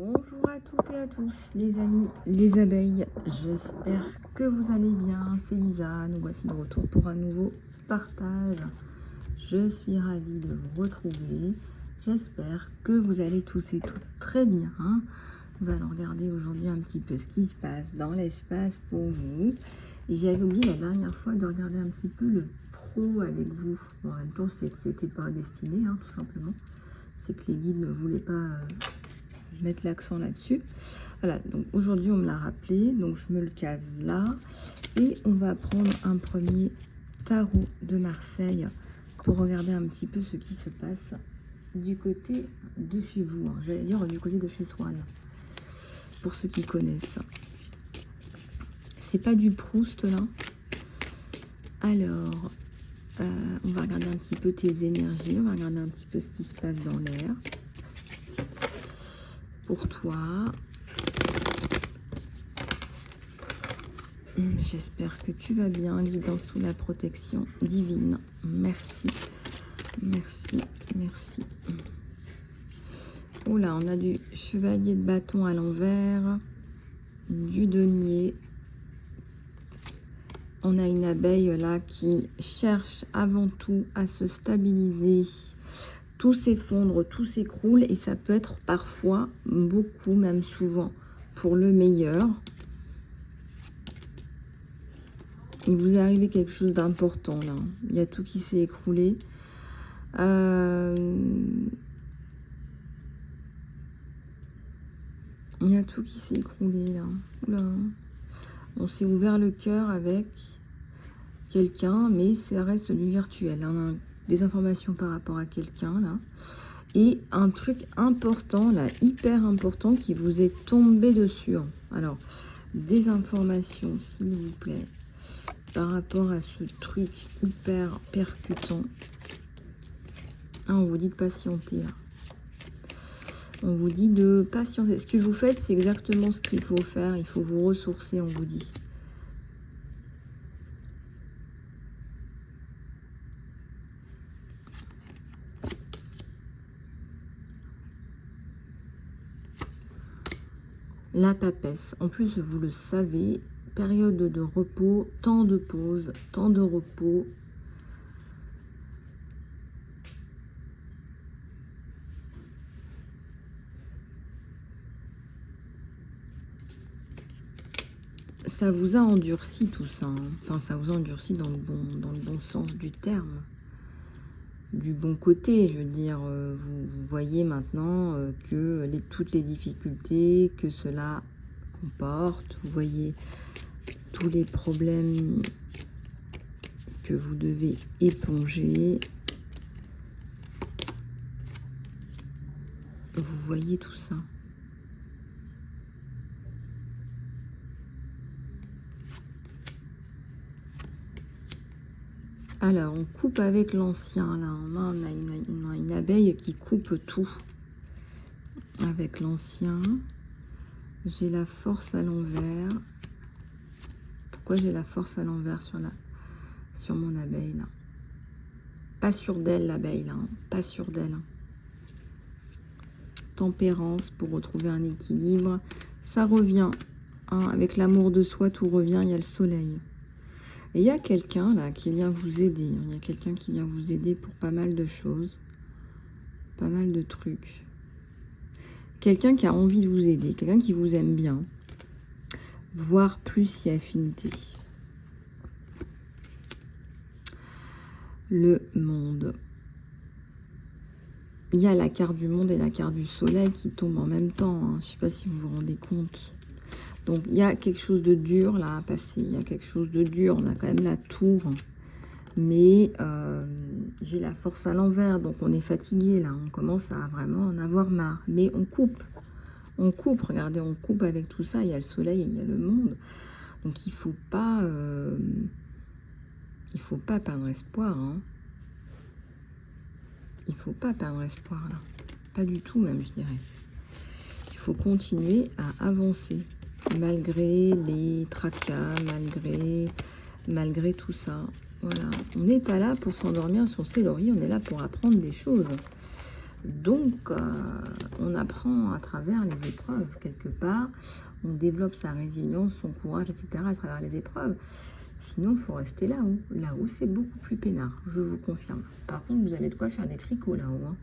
Bonjour à toutes et à tous les amis, les abeilles, j'espère que vous allez bien, c'est Lisa, nous voici de retour pour un nouveau partage. Je suis ravie de vous retrouver, j'espère que vous allez tous et toutes très bien. Nous allons regarder aujourd'hui un petit peu ce qui se passe dans l'espace pour vous. Et j'avais oublié la dernière fois de regarder un petit peu le pro avec vous. Bon, en même temps, c'est que c'était pas destiné, tout simplement. C'est que les guides ne voulaient pas mettre l'accent là-dessus. Voilà, donc aujourd'hui on me l'a rappelé, donc je me le case là. Et on va prendre un premier tarot de Marseille pour regarder un petit peu ce qui se passe du côté de chez vous. J'allais dire du côté de chez Swan, pour ceux qui connaissent. C'est pas du Proust là. Alors, on va regarder un petit peu tes énergies, on va regarder un petit peu ce qui se passe dans l'air. Pour toi, j'espère que tu vas bien, guidance sous la protection divine. Merci, merci, merci. Oh là, on a du chevalier de bâton à l'envers, du denier. On a une abeille là qui cherche avant tout à se stabiliser. Tout s'effondre, tout s'écroule et ça peut être parfois, beaucoup, même souvent, pour le meilleur. Il vous est arrivé quelque chose d'important là. Il y a tout qui s'est écroulé. Il y a tout qui s'est écroulé là. Oula. On s'est ouvert le cœur avec quelqu'un, mais ça reste du virtuel. On a des informations par rapport à quelqu'un là. Et un truc important là, hyper important qui vous est tombé dessus. Alors, des informations s'il vous plaît, par rapport à ce truc hyper percutant. On vous dit de patienter là. On vous dit de patienter. Ce que vous faites, c'est exactement ce qu'il faut faire. Il faut vous ressourcer, on vous dit. La papesse. En plus, vous le savez, période de repos, temps de pause, temps de repos. Ça vous a endurci tout ça. Enfin, ça vous a endurci dans le bon sens du terme. Du bon côté, je veux dire, vous voyez maintenant que toutes les difficultés que cela comporte, vous voyez tous les problèmes que vous devez éponger, vous voyez tout ça. Alors, on coupe avec l'ancien, là. On a une abeille qui coupe tout. Avec l'ancien. J'ai la force à l'envers. Pourquoi j'ai la force à l'envers sur mon abeille, là? Pas sûr d'elle, l'abeille, là. Pas sûr d'elle. Tempérance pour retrouver un équilibre. Ça revient. Avec l'amour de soi, tout revient. Il y a le soleil. Et il y a quelqu'un là qui vient vous aider. Il y a quelqu'un qui vient vous aider pour pas mal de choses. Pas mal de trucs. Quelqu'un qui a envie de vous aider. Quelqu'un qui vous aime bien. Voire plus si affinité. Le monde. Il y a la carte du monde et la carte du soleil qui tombent en même temps. Je ne sais pas si vous vous rendez compte. Donc, il y a quelque chose de dur là à passer. Il y a quelque chose de dur. On a quand même la tour. Mais j'ai la force à l'envers. Donc, on est fatigué là. On commence à vraiment en avoir marre. Mais on coupe. On coupe. Regardez, on coupe avec tout ça. Il y a le soleil et il y a le monde. Donc, il faut pas perdre espoir. Il faut pas perdre espoir là. Pas du tout même, je dirais. Il faut continuer à avancer. Malgré les tracas, malgré tout ça. Voilà. On n'est pas là pour s'endormir sur ses lauriers, on est là pour apprendre des choses. Donc, on apprend à travers les épreuves, quelque part. On développe sa résilience, son courage, etc. à travers les épreuves. Sinon, il faut rester là-haut. Là-haut, c'est beaucoup plus peinard, je vous confirme. Par contre, vous avez de quoi faire des tricots là-haut. Hein.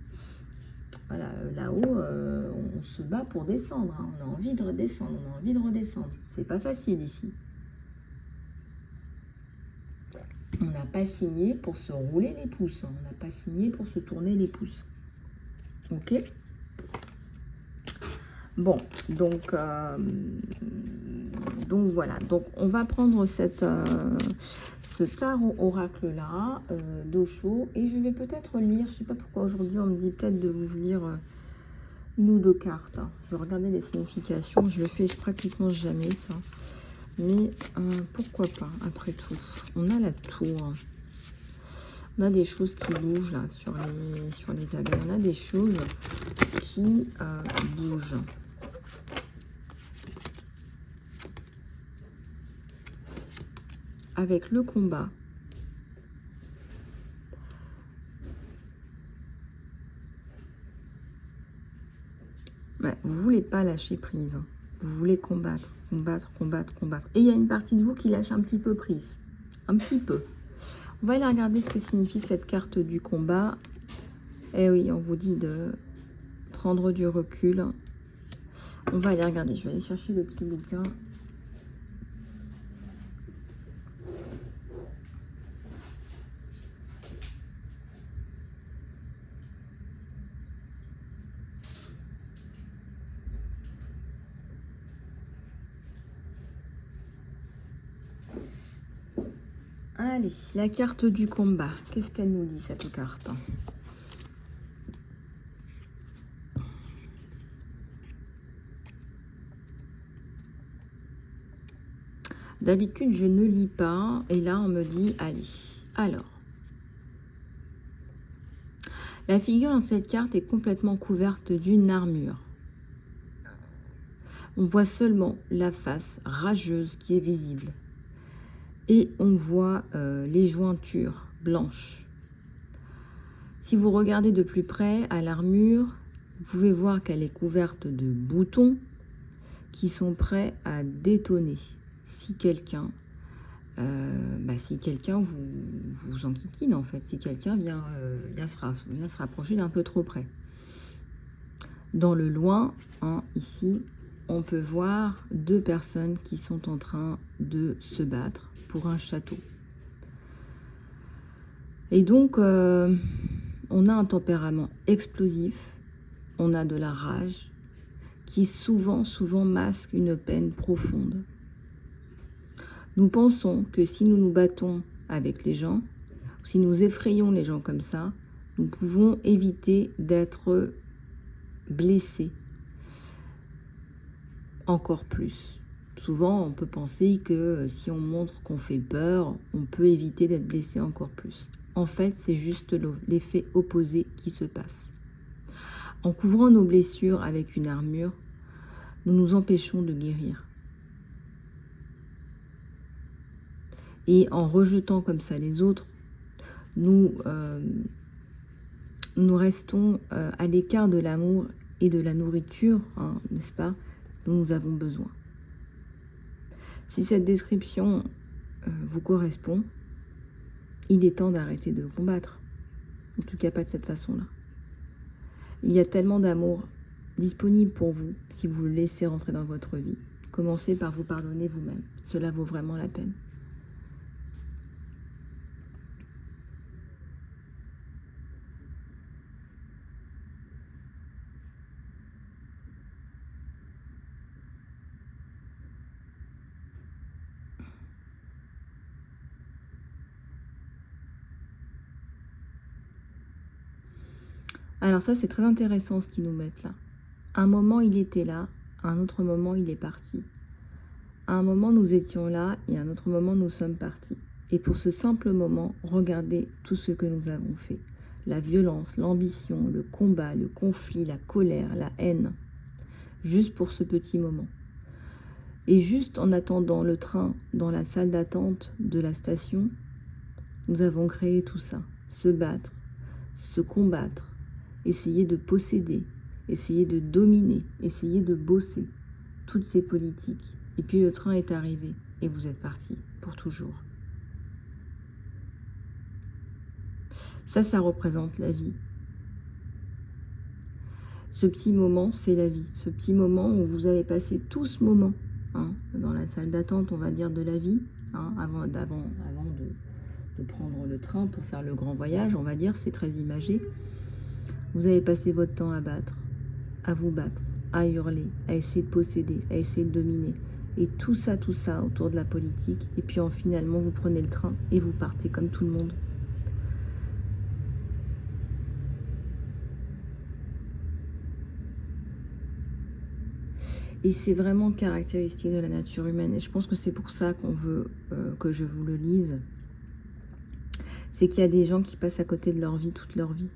Voilà, là-haut, on se bat pour descendre. Hein. On a envie de redescendre, on a envie de redescendre. C'est pas facile ici. On n'a pas signé pour se rouler les pouces. Hein. On n'a pas signé pour se tourner les pouces. Ok? Bon, donc voilà. Donc, on va prendre ce tarot oracle-là, d'Osho, et je vais peut-être lire, je ne sais pas pourquoi aujourd'hui on me dit peut-être de vous lire une ou deux cartes. Hein. Je vais regarder les significations, je le fais pratiquement jamais ça. Mais pourquoi pas, après tout. On a la tour. On a des choses qui bougent là sur les abeilles. On a des choses qui bougent. Avec le combat. Ouais, vous ne voulez pas lâcher prise. Hein. Vous voulez combattre, combattre, combattre, combattre. Et il y a une partie de vous qui lâche un petit peu prise. Un petit peu. On va aller regarder ce que signifie cette carte du combat. Eh oui, on vous dit de prendre du recul. On va aller regarder. Je vais aller chercher le petit bouquin. Allez, la carte du combat. Qu'est-ce qu'elle nous dit, cette carte? D'habitude, je ne lis pas. Et là, on me dit, allez. Alors, la figure dans cette carte est complètement couverte d'une armure. On voit seulement la face rageuse qui est visible. Et on voit les jointures blanches. Si vous regardez de plus près à l'armure, vous pouvez voir qu'elle est couverte de boutons qui sont prêts à détonner si quelqu'un vous enquiquine en fait, si quelqu'un vient se rapprocher d'un peu trop près. Dans le loin, hein, ici, on peut voir deux personnes qui sont en train de se battre pour un château. Et donc, on a un tempérament explosif, on a de la rage, qui souvent masque une peine profonde. Nous pensons que si nous nous battons avec les gens, si nous effrayons les gens comme ça, nous pouvons éviter d'être blessés encore plus. Souvent, on peut penser que si on montre qu'on fait peur, on peut éviter d'être blessé encore plus. En fait, c'est juste l'effet opposé qui se passe. En couvrant nos blessures avec une armure, nous nous empêchons de guérir. Et en rejetant comme ça les autres, nous restons à l'écart de l'amour et de la nourriture, hein, n'est-ce pas, dont nous avons besoin. Si cette description vous correspond, il est temps d'arrêter de combattre. En tout cas, pas de cette façon-là. Il y a tellement d'amour disponible pour vous si vous le laissez rentrer dans votre vie. Commencez par vous pardonner vous-même. Cela vaut vraiment la peine. Alors ça, c'est très intéressant ce qu'ils nous mettent là. À un moment, il était là, à un autre moment, il est parti. À un moment, nous étions là, et à un autre moment, nous sommes partis. Et pour ce simple moment, regardez tout ce que nous avons fait. La violence, l'ambition, le combat, le conflit, la colère, la haine. Juste pour ce petit moment. Et juste en attendant le train dans la salle d'attente de la station, nous avons créé tout ça. Se battre, se combattre, essayez de posséder, essayez de dominer, essayez de bosser toutes ces politiques. Et puis le train est arrivé et vous êtes parti pour toujours. Ça représente la vie. Ce petit moment, c'est la vie. Ce petit moment où vous avez passé tout ce moment, hein, dans la salle d'attente, on va dire, de la vie, hein, avant de prendre le train pour faire le grand voyage, on va dire, c'est très imagé. Vous avez passé votre temps à vous battre, à hurler, à essayer de posséder, à essayer de dominer. Et tout ça autour de la politique. Et puis finalement, vous prenez le train et vous partez comme tout le monde. Et c'est vraiment caractéristique de la nature humaine. Et je pense que c'est pour ça qu'on veut que je vous le lise. C'est qu'il y a des gens qui passent à côté de leur vie toute leur vie.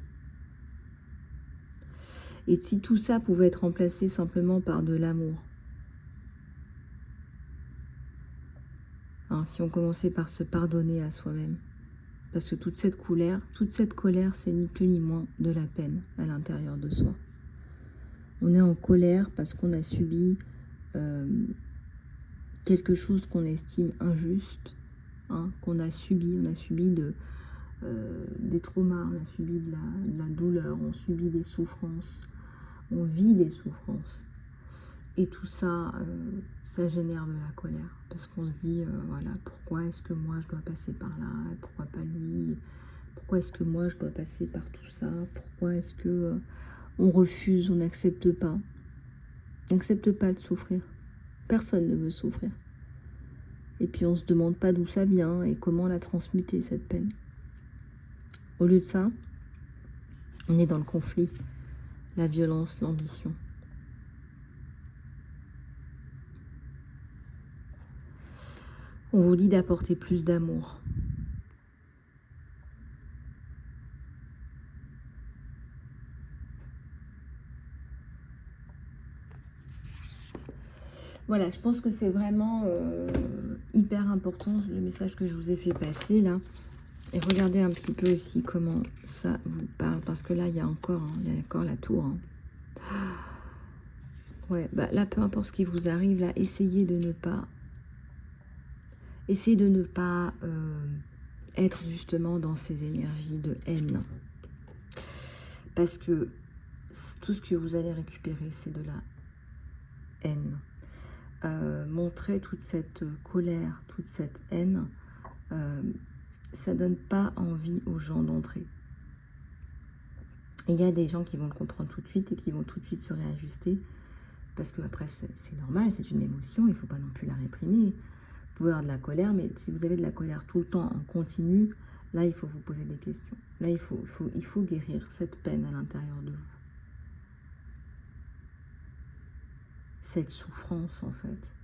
Et si tout ça pouvait être remplacé simplement par de l'amour, hein, si on commençait par se pardonner à soi-même, parce que toute cette colère, c'est ni plus ni moins de la peine à l'intérieur de soi. On est en colère parce qu'on a subi quelque chose qu'on estime injuste, hein, qu'on a subi. On a subi des traumas, on a subi de la douleur, on subit des souffrances, on vit des souffrances. Et tout ça, ça génère de la colère. Parce qu'on se dit, voilà, pourquoi est-ce que moi je dois passer par là? Pourquoi pas lui? Pourquoi est-ce que moi je dois passer par tout ça? Pourquoi est-ce que on refuse, on n'accepte pas? On n'accepte pas de souffrir. Personne ne veut souffrir. Et puis on se demande pas d'où ça vient et comment la transmuter, cette peine. Au lieu de ça, on est dans le conflit, la violence, l'ambition. On vous dit d'apporter plus d'amour. Voilà, je pense que c'est vraiment hyper important le message que je vous ai fait passer là. Et regardez un petit peu aussi comment ça vous parle, parce que là, il y a encore la tour. Hein. Ouais, bah là, peu importe ce qui vous arrive, là, essayez de ne pas être justement dans ces énergies de haine. Parce que tout ce que vous allez récupérer, c'est de la haine. Montrer toute cette colère, toute cette haine, ça donne pas envie aux gens d'entrer. Et il y a des gens qui vont le comprendre tout de suite et qui vont tout de suite se réajuster, parce que après c'est normal, c'est une émotion, il ne faut pas non plus la réprimer. Vous pouvez avoir de la colère, mais si vous avez de la colère tout le temps en continu, là il faut vous poser des questions. Là il faut guérir cette peine à l'intérieur de vous. Cette souffrance en fait,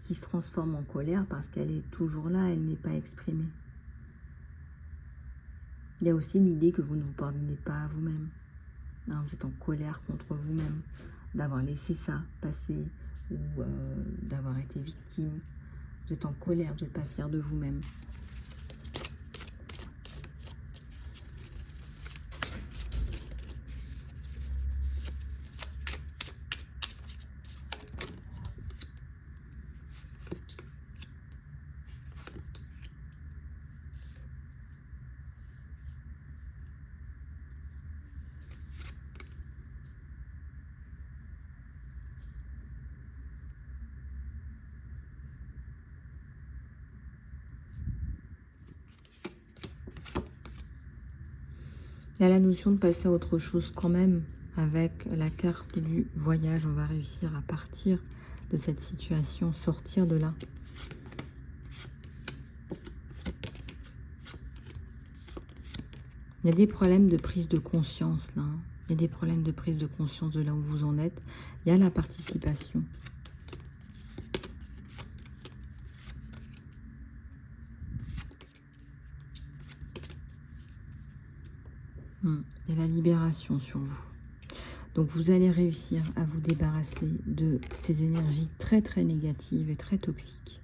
qui se transforme en colère parce qu'elle est toujours là, elle n'est pas exprimée. Il y a aussi l'idée que vous ne vous pardonnez pas à vous-même. Vous êtes en colère contre vous-même, d'avoir laissé ça passer ou d'avoir été victime. Vous êtes en colère, vous n'êtes pas fier de vous-même. Il y a la notion de passer à autre chose quand même. Avec la carte du voyage, on va réussir à partir de cette situation, sortir de là. Il y a des problèmes de prise de conscience là. Il y a des problèmes de prise de conscience de là où vous en êtes. Il y a la participation. Et la libération sur vous. Donc vous allez réussir à vous débarrasser de ces énergies très très négatives et très toxiques.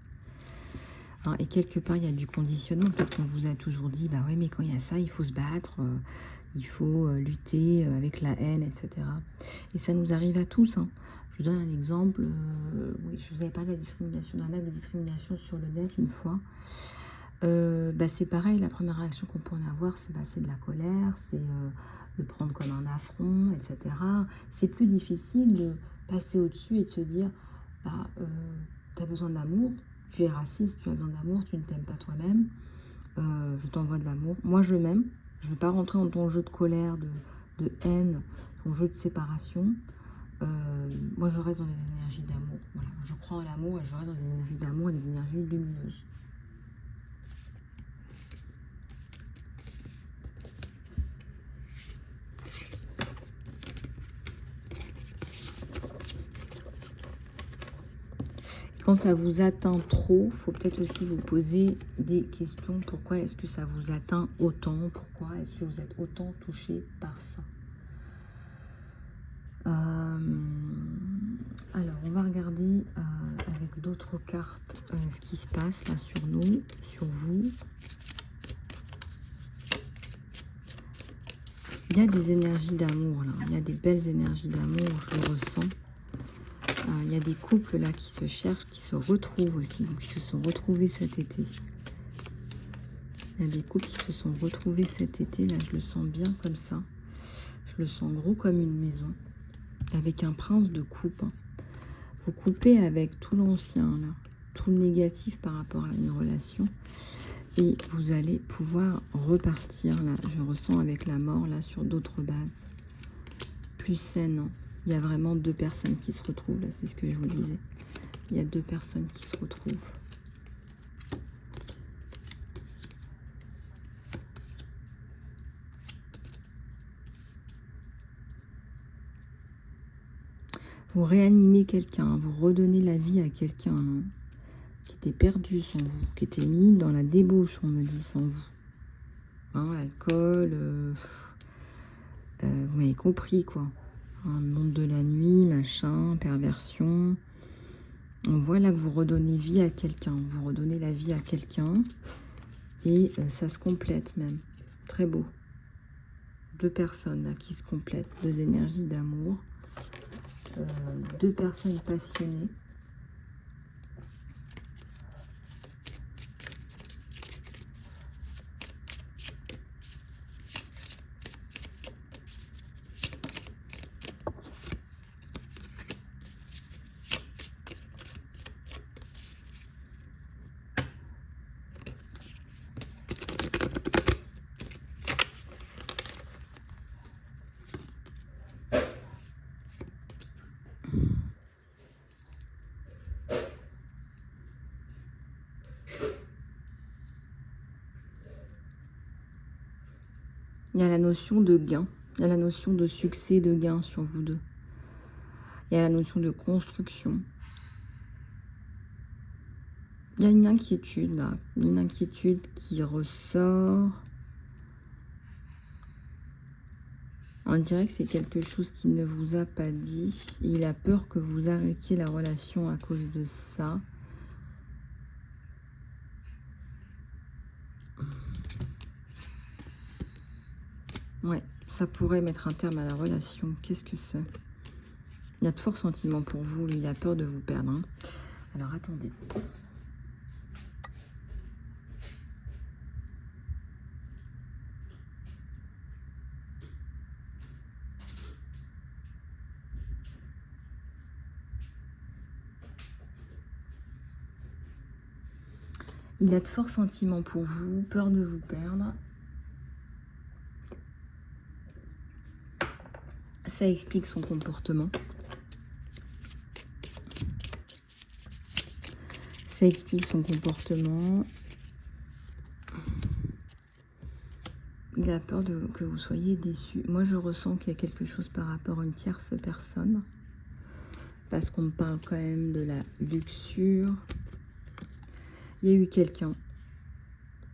Et quelque part il y a du conditionnement. Peut-être qu'on vous a toujours dit, bah ouais mais quand il y a ça, il faut se battre, il faut lutter avec la haine, etc. Et ça nous arrive à tous, hein. Je vous donne un exemple. Oui, je vous avais parlé de la discrimination, d'un acte de discrimination sur le net une fois. C'est pareil, la première réaction qu'on peut en avoir, c'est de la colère, c'est le prendre comme un affront, etc. C'est plus difficile de passer au-dessus et de se dire, tu as besoin d'amour, tu es raciste, tu as besoin d'amour, tu ne t'aimes pas toi-même, je t'envoie de l'amour, moi je m'aime, je ne veux pas rentrer dans ton jeu de colère, de haine, ton jeu de séparation. Moi je reste dans les énergies d'amour, voilà. Je crois en l'amour et je reste dans des énergies d'amour et des énergies lumineuses. Quand ça vous atteint trop, il faut peut-être aussi vous poser des questions. Pourquoi est-ce que ça vous atteint autant? Pourquoi est-ce que vous êtes autant touché par ça? Alors, on va regarder avec d'autres cartes ce qui se passe là sur nous, sur vous. Il y a des énergies d'amour là, il y a des belles énergies d'amour, je le ressens. Il y a des couples là qui se cherchent, qui se retrouvent aussi, donc qui se sont retrouvés cet été. Il y a des couples qui se sont retrouvés cet été, là je le sens bien comme ça. Je le sens gros comme une maison, avec un prince de coupe. Vous coupez avec tout l'ancien, là, tout le négatif par rapport à une relation. Et vous allez pouvoir repartir, là, je ressens avec la mort, là, sur d'autres bases. Plus saines, hein. Il y a vraiment deux personnes qui se retrouvent, là, c'est ce que je vous disais. Il y a deux personnes qui se retrouvent. Vous réanimez quelqu'un, vous redonnez la vie à quelqu'un, hein, qui était perdu sans vous, qui était mis dans la débauche, on me dit, sans vous. Hein, alcool, vous m'avez compris, quoi. Un monde de la nuit, machin, perversion. On voit là que vous redonnez vie à quelqu'un, vous redonnez la vie à quelqu'un, et ça se complète même. Très beau. Deux personnes là qui se complètent, deux énergies d'amour, deux personnes passionnées. Il y a la notion de gain, il y a la notion de succès, de gain sur vous deux. Il y a la notion de construction. Il y a une inquiétude là, une inquiétude qui ressort. On dirait que c'est quelque chose qu'il ne vous a pas dit. Il a peur que vous arrêtiez la relation à cause de ça. Ouais, ça pourrait mettre un terme à la relation. Qu'est-ce que c'est? Il y a de forts sentiments pour vous. Lui, il a peur de vous perdre, hein. Alors, attendez. Il a de forts sentiments pour vous, peur de vous perdre. Ça explique son comportement. Ça explique son comportement. Il a peur que vous soyez déçus. Moi, je ressens qu'il y a quelque chose par rapport à une tierce personne. Parce qu'on me parle quand même de la luxure. Il y a eu quelqu'un.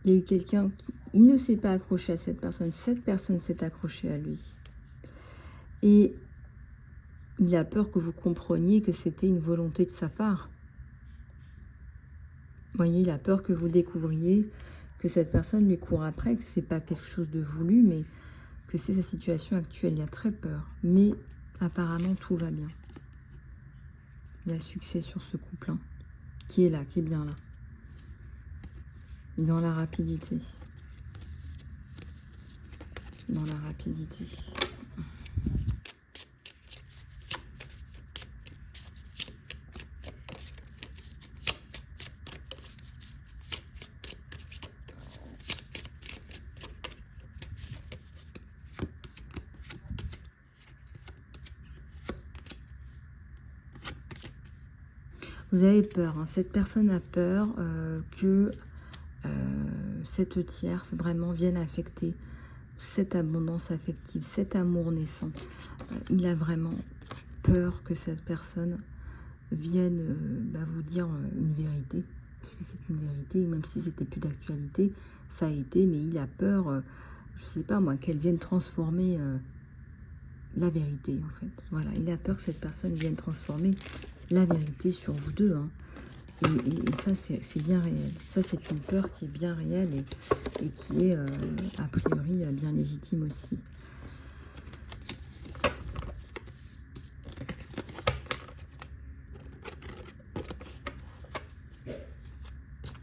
Il y a eu quelqu'un qui il ne s'est pas accroché à cette personne. Cette personne s'est accrochée à lui. Et il a peur que vous compreniez que c'était une volonté de sa part. Vous voyez, il a peur que vous découvriez que cette personne lui court après, que ce n'est pas quelque chose de voulu, mais que c'est sa situation actuelle. Il y a très peur, mais apparemment tout va bien. Il y a le succès sur ce couple, hein, qui est là, qui est bien là. Dans la rapidité. Dans la rapidité. Vous avez peur, hein. Cette personne a peur que cette tierce vraiment vienne affecter cette abondance affective, cet amour naissant. Il a vraiment peur que cette personne vienne vous dire une vérité, puisque c'est une vérité, même si c'était plus d'actualité, ça a été, mais il a peur, je sais pas moi, qu'elle vienne transformer la vérité en fait. Voilà, il a peur que cette personne vienne transformer la vérité sur vous deux, hein. Et ça, c'est bien réel. Ça, c'est une peur qui est bien réelle et qui est, a priori, bien légitime aussi.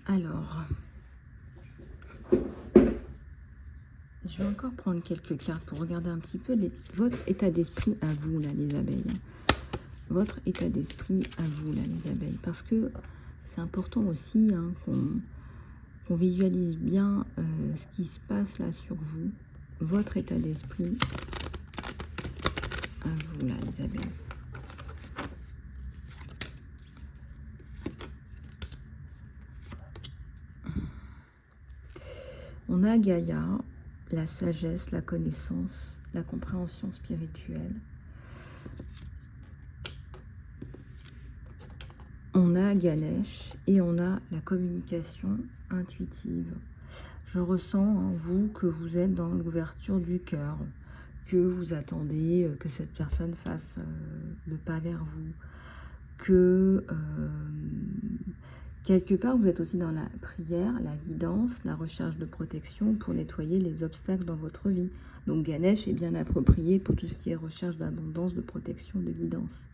Alors, je vais encore prendre quelques cartes pour regarder un petit peu votre état d'esprit à vous, là, les abeilles. Votre état d'esprit à vous, là, les abeilles. Parce que c'est important aussi, hein, qu'on visualise bien ce qui se passe là sur vous. Votre état d'esprit à vous, là, les abeilles. On a Gaïa, la sagesse, la connaissance, la compréhension spirituelle. On a Ganesh et on a la communication intuitive. Je ressens en vous que vous êtes dans l'ouverture du cœur, que vous attendez que cette personne fasse le pas vers vous, que quelque part vous êtes aussi dans la prière, la guidance, la recherche de protection pour nettoyer les obstacles dans votre vie. Donc Ganesh est bien approprié pour tout ce qui est recherche d'abondance, de protection, de guidance.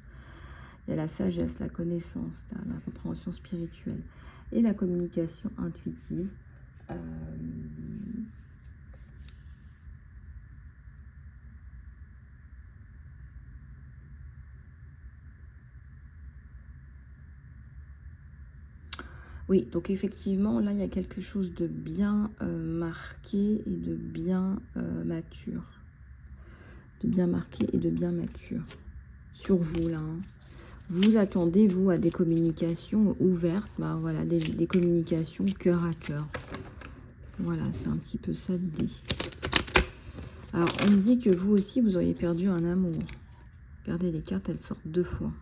Il y a la sagesse, la connaissance, la compréhension spirituelle et la communication intuitive. Oui, donc effectivement, là, il y a quelque chose de bien marqué et de bien mature. De bien marqué et de bien mature. Sur vous, là. Hein. Vous attendez, vous, à des communications ouvertes. Bah, voilà, des communications cœur à cœur. Voilà, c'est un petit peu ça l'idée. Alors, on me dit que vous aussi, vous auriez perdu un amour. Regardez, les cartes, elles sortent 2 fois.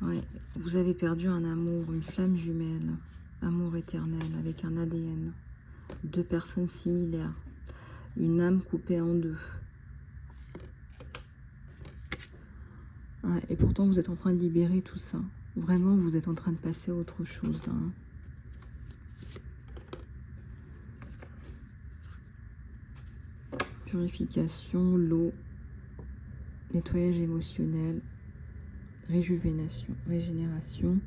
Ouais, vous avez perdu un amour, une flamme jumelle, amour éternel avec un ADN, 2 personnes similaires, une âme coupée en 2. Ouais, et pourtant vous êtes en train de libérer tout ça. Vraiment, vous êtes en train de passer à autre chose. Hein. Purification, l'eau, nettoyage émotionnel, régénération.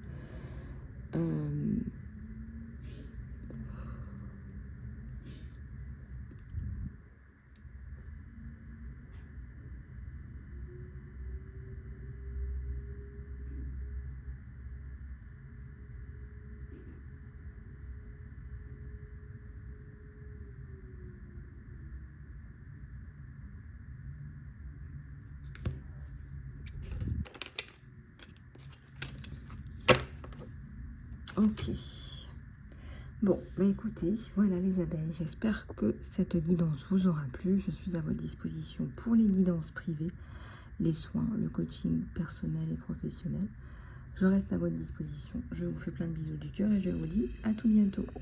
Ok. Bon, bah écoutez, voilà les abeilles. J'espère que cette guidance vous aura plu. Je suis à votre disposition pour les guidances privées, les soins, le coaching personnel et professionnel. Je reste à votre disposition. Je vous fais plein de bisous du cœur et je vous dis à tout bientôt.